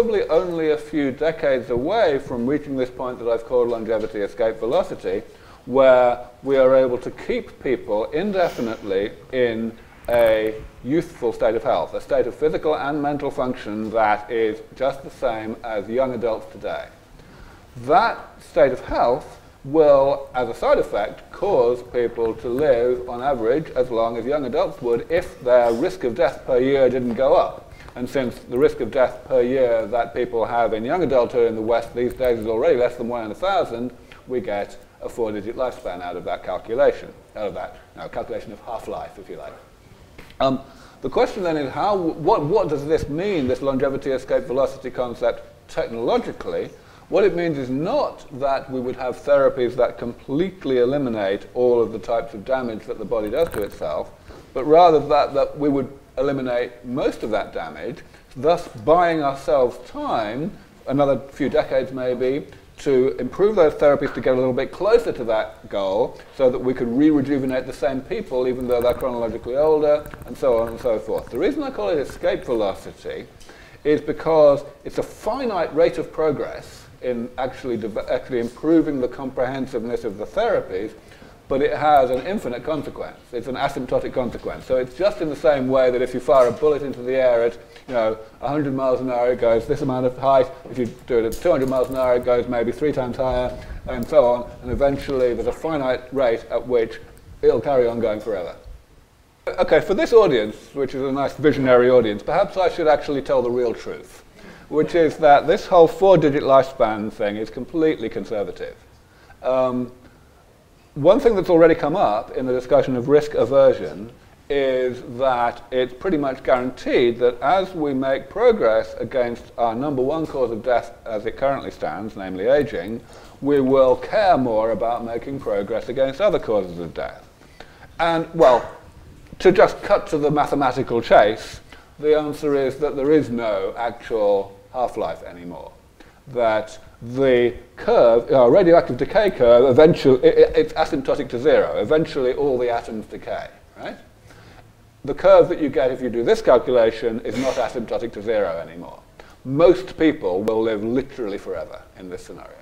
probably only a few decades away from reaching this point that I've called longevity escape velocity, where we are able to keep people indefinitely in a youthful state of health, a state of physical and mental function that is just the same as young adults today. That state of health will, as a side effect, cause people to live, on average, as long as young adults would if their risk of death per year didn't go up. And since the risk of death per year that people have in young adulthood in the West these days is already less than 1 in 1,000, we get a 4-digit lifespan out of that calculation, calculation of half-life, if you like. The question then is, what does this mean, this longevity escape velocity concept, technologically? What it means is not that we would have therapies that completely eliminate all of the types of damage that the body does to itself, but rather that we would eliminate most of that damage, thus buying ourselves time, another few decades maybe, to improve those therapies to get a little bit closer to that goal so that we could re-rejuvenate the same people even though they're chronologically older, and so on and so forth. The reason I call it escape velocity is because it's a finite rate of progress in actually improving the comprehensiveness of the therapies, but it has an infinite consequence. It's an asymptotic consequence. So it's just in the same way that if you fire a bullet into the air at 100 miles an hour, it goes this amount of height. If you do it at 200 miles an hour, it goes maybe 3 times higher, and so on. And eventually, there's a finite rate at which it'll carry on going forever. Okay, for this audience, which is a nice visionary audience, perhaps I should actually tell the real truth, which is that this whole 4-digit lifespan thing is completely conservative. One thing that's already come up in the discussion of risk aversion is that it's pretty much guaranteed that as we make progress against our #1 cause of death as it currently stands, namely aging, we will care more about making progress against other causes of death. And, well, to just cut to the mathematical chase, the answer is that there is no actual half-life anymore. That the curve, radioactive decay curve, eventually, it's asymptotic to 0. Eventually, all the atoms decay, right? The curve that you get if you do this calculation is not asymptotic to 0 anymore. Most people will live literally forever in this scenario.